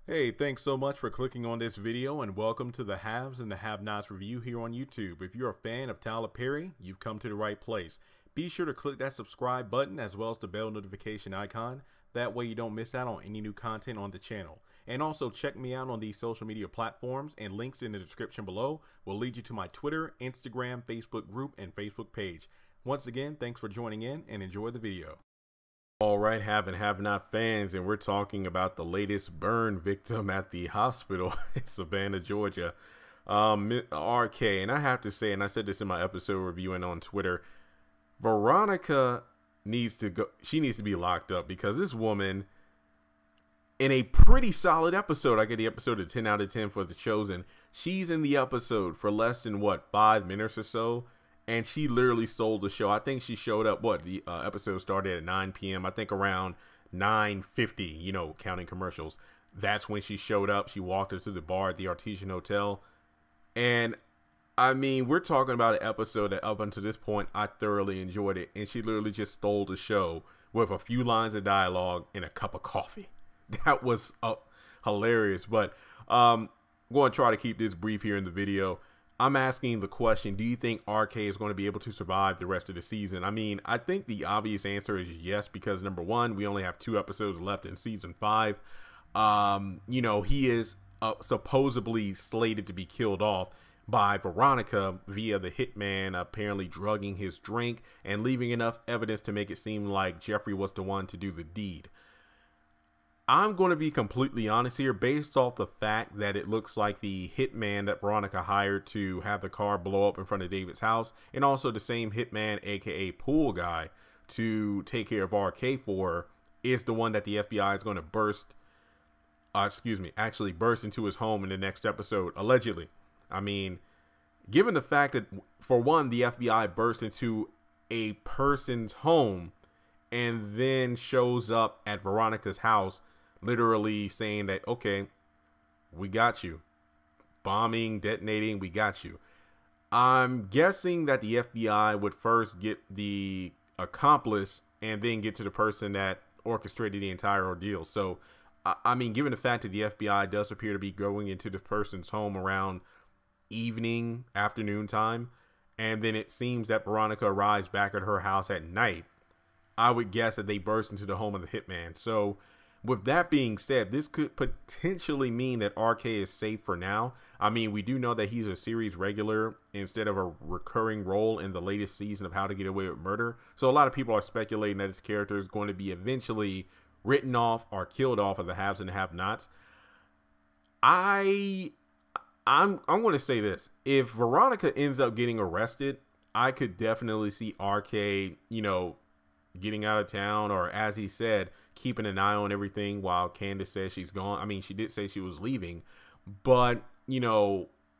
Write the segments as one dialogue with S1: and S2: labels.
S1: Hey, thanks so much for clicking on this video and welcome to the Haves and the Have-Nots review here on YouTube. If you're a fan of Tyler Perry, you've come to the right place. Be sure to click that subscribe button as well as the bell notification icon. That way you don't miss out on any new content on the channel. And also check me out on these social media platforms, and links in the description below will lead you to my Twitter, Instagram, Facebook group, and Facebook page. Once again, thanks for joining in and enjoy the video. All right, have and have not fans, and we're talking about the latest burn victim at the hospital in Savannah, Georgia, RK. And I have to say, and I said this in my episode reviewing on Twitter, Veronica needs to go. She needs to be locked up because this woman, in a pretty solid episode, I get the episode a 10 out of 10 for The Chosen. She's in the episode for less than what, 5 minutes or so. And she literally stole the show. I think she showed up, the episode started at 9 p.m. I think around 9:50, counting commercials. That's when she showed up. She walked into the bar at the Artesian Hotel. And, I mean, we're talking about an episode that up until this point, I thoroughly enjoyed it. And she literally just stole the show with a few lines of dialogue and a cup of coffee. That was hilarious. But I'm going to try to keep this brief here in the video. I'm asking the question, do you think RK is going to be able to survive the rest of the season? I mean, I think the obvious answer is yes, because number one, we only have 2 episodes left in season 5. He is supposedly slated to be killed off by Veronica via the hitman apparently drugging his drink and leaving enough evidence to make it seem like Jeffrey was the one to do the deed. I'm going to be completely honest here, based off the fact that it looks like the hitman that Veronica hired to have the car blow up in front of David's house, and also the same hitman, aka pool guy, to take care of RK for her, is the one that the FBI is going to burst into his home in the next episode, allegedly. I mean, given the fact that, for one, the FBI burst into a person's home and then shows up at Veronica's house, literally saying that, okay, we got you. Bombing, detonating, we got you. I'm guessing that the FBI would first get the accomplice and then get to the person that orchestrated the entire ordeal. So, I mean, given the fact that the FBI does appear to be going into the person's home around afternoon time, and then it seems that Veronica arrives back at her house at night, I would guess that they burst into the home of the hitman. So, with that being said, this could potentially mean that RK is safe for now. I mean, we do know that he's a series regular instead of a recurring role in the latest season of How to Get Away with Murder. So a lot of people are speculating that his character is going to be eventually written off or killed off of the haves and the have-nots. I'm going to say this. If Veronica ends up getting arrested, I could definitely see RK, getting out of town, or as he said, keeping an eye on everything while Candace says she's gone. I mean, she did say she was leaving, but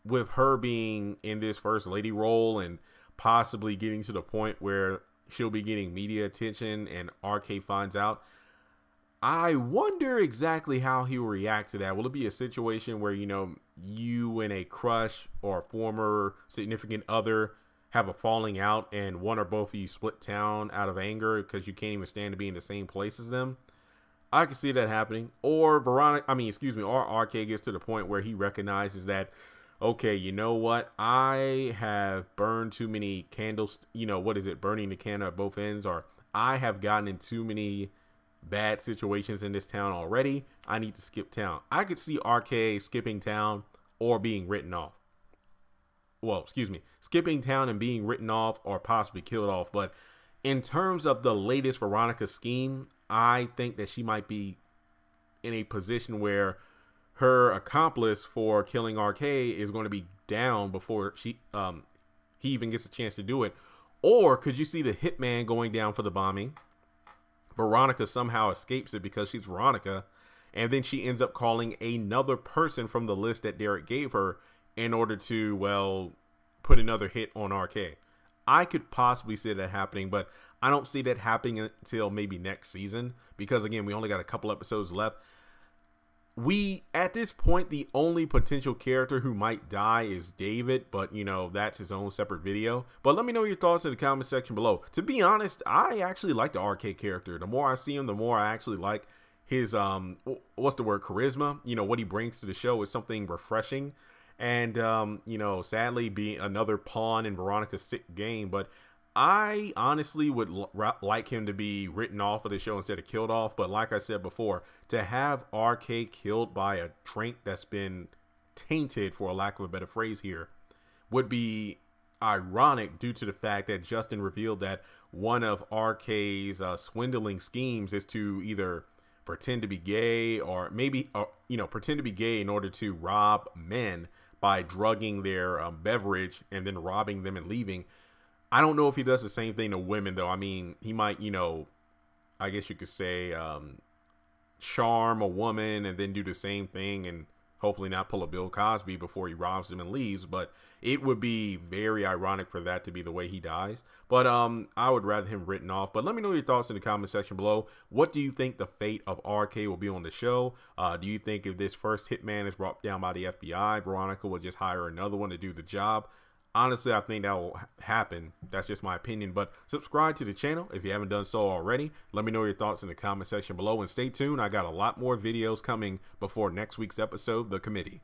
S1: with her being in this first lady role and possibly getting to the point where she'll be getting media attention and RK finds out, I wonder exactly how he'll react to that. Will it be a situation where, you and a crush or former significant other have a falling out and one or both of you split town out of anger because you can't even stand to be in the same place as them? I could see that happening. Or or RK gets to the point where he recognizes that, okay, you know what? I have burned too many candles, burning the candle at both ends, or I have gotten in too many bad situations in this town already. I need to skip town. I could see RK skipping town or being written off. Skipping town and being written off or possibly killed off. But in terms of the latest Veronica scheme, I think that she might be in a position where her accomplice for killing RK is going to be down before he even gets a chance to do it. Or could you see the hitman going down for the bombing? Veronica somehow escapes it because she's Veronica, and then she ends up calling another person from the list that Derek gave her in order to, put another hit on RK. I could possibly see that happening, but I don't see that happening until maybe next season because, again, we only got a couple episodes left. At this point, the only potential character who might die is David, but, that's his own separate video. But let me know your thoughts in the comment section below. To be honest, I actually like the RK character. The more I see him, the more I actually like his what's the word, charisma, you know, what he brings to the show is something refreshing. And you know, sadly be another pawn in Veronica's sick game. But I honestly would like him to be written off of the show instead of killed off. But like I said before, to have RK killed by a drink that's been tainted, for a lack of a better phrase here, would be ironic due to the fact that Justin revealed that one of RK's swindling schemes is to either pretend to be gay, or maybe you know, pretend to be gay in order to rob men by drugging their beverage and then robbing them and leaving. I don't know if he does the same thing to women, though. I mean, he might, you know, I guess you could say charm a woman and then do the same thing and hopefully not pull a Bill Cosby before he robs them and leaves. But it would be very ironic for that to be the way he dies. But I would rather him written off. But let me know your thoughts in the comment section below. What do you think the fate of RK will be on the show? Do you think if this first hitman is brought down by the FBI, Veronica will just hire another one to do the job? Honestly, I think that will happen. That's just my opinion. But subscribe to the channel if you haven't done so already. Let me know your thoughts in the comment section below. And stay tuned. I got a lot more videos coming before next week's episode, The Committee.